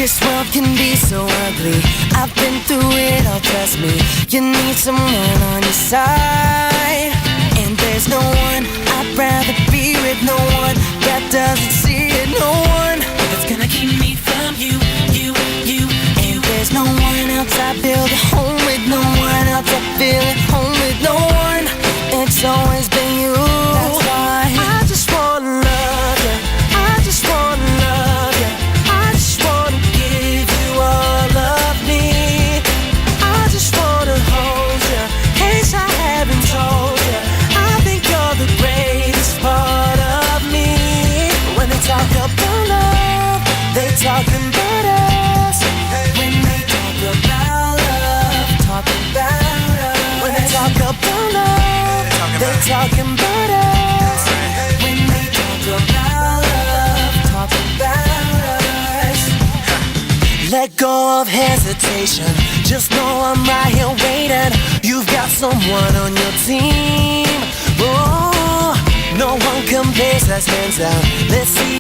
This world can be so ugly. I've been through it all, trust me. You need someone on your side. And there's no one I'd rather be with. No one that doesn't see it. No one that's gonna keep me from you. And there's no one else I build a home with. No one else I feel at home with. No one. It's always been you. That's why I just wanna love you. I just wanna love you. I just wanna give you all of me. I just wanna hold you, in case I haven't told you. I think you're the greatest part of me. When they talk about love, they talking about us. When they talk about love, talk about us. When they talk about love, they talking about us. When they talk about love, talk about us. Let go of hesitation. Just know I'm right here waiting. You've got someone on your team. Oh, no one compares us, hands down. Let's see.